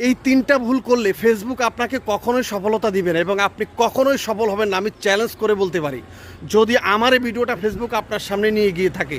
এই তিনটা ভুল করলে ফেসবুক আপনাকে কখনোই সফলতা দিবে না এবং আপনি কখনোই সফল হবেন না। আমি চ্যালেঞ্জ করে বলতে পারি, যদি আমার এই ভিডিওটা ফেসবুক আপনার সামনে নিয়ে গিয়ে থাকে,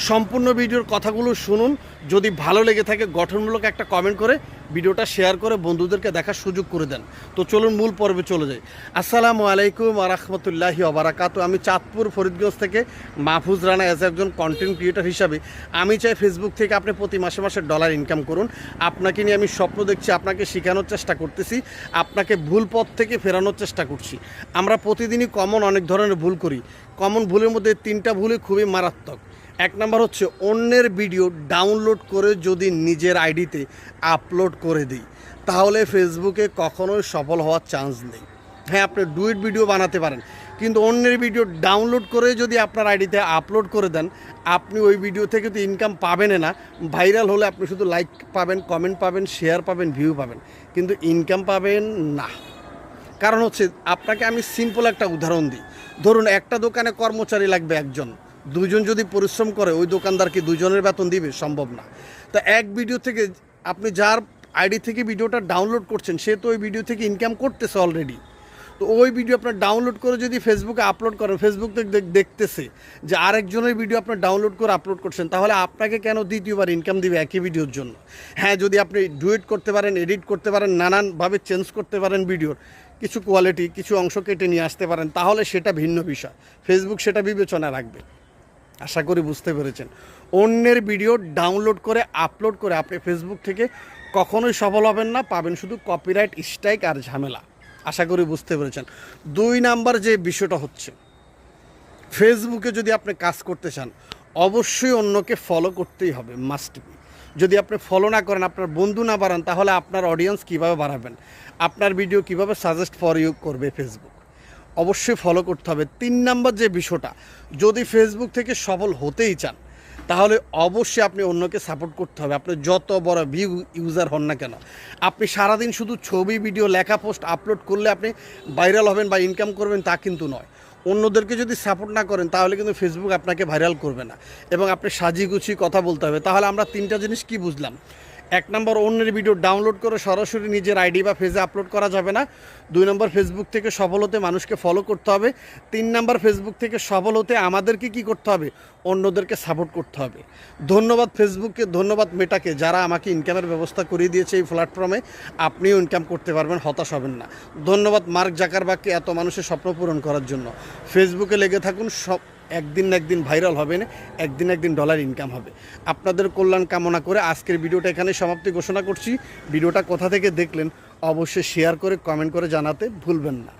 সম্পূর্ণ ভিডিওর কথাগুলো শুনুন। যদি ভালো লেগে থাকে গঠনমূলক একটা কমেন্ট করে ভিডিওটা শেয়ার করে বন্ধুদেরকে দেখার সুযোগ করে দেন। তো চলুন মূল পর্বে চলে যাই। আসসালামু আলাইকুম ওয়া রাহমাতুল্লাহি ওয়া বারাকাতুহু। আমি চাঁদপুর ফরিদগঞ্জ থেকে মাহফুজ রানা। অ্যাজ একজন কন্টেন্ট ক্রিয়েটর হিসাবে আমি চাই ফেসবুক থেকে আপনি প্রতি মাসে মাসে ডলার ইনকাম করুন। আপনাকে নিয়ে আমি স্বপ্ন দেখছি, আপনাকে শেখানোর চেষ্টা করতেছি, আপনাকে ভুল পথ থেকে ফেরানোর চেষ্টা করছি। আমরা প্রতিদিনই কমন অনেক ধরনের ভুল করি। কমন ভুলের মধ্যে তিনটা ভুলই খুবই মারাত্মক। এক নম্বর হচ্ছে অন্যের ভিডিও ডাউনলোড করে যদি নিজের আইডিতে আপলোড করে দিই, তাহলে ফেসবুকে কখনোই সফল হওয়ার চান্স নেই। হ্যাঁ, আপনি ডুয়েট ভিডিও বানাতে পারেন, কিন্তু অন্যের ভিডিও ডাউনলোড করে যদি আপনার আইডিতে আপলোড করে দেন, আপনি ওই ভিডিও থেকে তো ইনকাম পাবেনই না। ভাইরাল হলে আপনি শুধু লাইক পাবেন, কমেন্ট পাবেন, শেয়ার পাবেন, ভিউ পাবেন, কিন্তু ইনকাম পাবেন না। কারণ হচ্ছে, আপনাকে আমি সিম্পল একটা উদাহরণ দিই। ধরুন একটা দোকানে কর্মচারী লাগবে একজন, দুজন যদি পরিশ্রম করে ওই দোকানদারকে দুজনের বেতন দিবে? সম্ভব না। তো এক ভিডিও থেকে আপনি যার আইডি থেকে ভিডিওটা ডাউনলোড করছেন, সে তো ওই ভিডিও থেকে ইনকাম করতেছে অলরেডি। তো ওই ভিডিও আপনার ডাউনলোড করে যদি ফেসবুকে আপলোড করেন, ফেসবুক দেখতেছে যে আরেকজনের ভিডিও আপনার ডাউনলোড করে আপলোড করছেন, তাহলে আপনাকে কেন দ্বিতীয়বার ইনকাম দিবে একই ভিডিওর জন্য? হ্যাঁ, যদি আপনি ডুয়েট করতে পারেন, এডিট করতে পারেন, নানানভাবে চেঞ্জ করতে পারেন ভিডিওর কিছু কোয়ালিটি, কিছু অংশ কেটে নিয়ে আসতে পারেন, তাহলে সেটা ভিন্ন বিষয়। ফেসবুক সেটা বিবেচনা রাখবে। আশা করি বুঝতে পেরেছেন। অন্যের ভিডিও ডাউনলোড করে আপলোড করে আপনি ফেসবুক থেকে কখনোই সফল হবেন না, পাবেন শুধু কপিরাইট স্ট্রাইক আর ঝামেলা। আশা করি বুঝতে পেরেছেন। দুই নাম্বার যে বিষয়টা হচ্ছে, ফেসবুকে যদি আপনি কাজ করতে চান, অবশ্যই অন্যকে ফলো করতেই হবে, মাস্ট বি। যদি আপনি ফলো না করেন, আপনার বন্ধু না বাড়ান, তাহলে আপনার অডিয়েন্স কীভাবে বাড়াবেন? আপনার ভিডিও কীভাবে সাজেস্ট ফর ইউ করবে ফেসবুক? অবশ্যই ফলো করতে হবে। তিন নাম্বার যে বিষয়টা, যদি ফেসবুক থেকে সফল হতেই চান, তাহলে অবশ্যই আপনি অন্যকে সাপোর্ট করতে হবে। আপনি যত বড় ভিউ ইউজার হন না কেন, আপনি সারাদিন শুধু ছবি, ভিডিও, লেখা, পোস্ট আপলোড করলে আপনি ভাইরাল হবেন বা ইনকাম করবেন তা কিন্তু নয়। অন্যদেরকে যদি সাপোর্ট না করেন, তাহলে কিন্তু ফেসবুক আপনাকে ভাইরাল করবে না। এবং আপনি সাজিয়ে গুছিয়ে কথা বলতে হবে। তাহলে আমরা তিনটা জিনিস কি বুঝলাম? এক নম্বর, অন্যের ভিডিও ডাউনলোড করে সরাসরি নিজের আইডি বা পেজে আপলোড করা যাবে না। দুই নম্বর, ফেসবুক থেকে সফল হতে মানুষকে ফলো করতে হবে। তিন নম্বর, ফেসবুক থেকে সফল হতে আমাদেরকে কি করতে হবে? অন্যদেরকে সাপোর্ট করতে হবে। ধন্যবাদ ফেসবুককে, ধন্যবাদ মেটাকে, যারা আমাকে ইনকামের ব্যবস্থা করিয়ে দিয়েছে এই প্ল্যাটফর্মে। আপনিও ইনকাম করতে পারবেন, হতাশ হবেন না। ধন্যবাদ মার্ক জাকারবার্গকে এত মানুষের স্বপ্ন পূরণ করার জন্য। ফেসবুকে লেগে থাকুন, সব একদিন না একদিন ভাইরাল হবে না, একদিন একদিন ডলার ইনকাম হবে। আপনাদের কল্যাণ কামনা করে আজকের ভিডিওটা এখানে সমাপ্তি ঘোষণা করছি। ভিডিওটা কোথা থেকে দেখলেন অবশ্যই শেয়ার করে কমেন্ট করে জানাতে ভুলবেন না।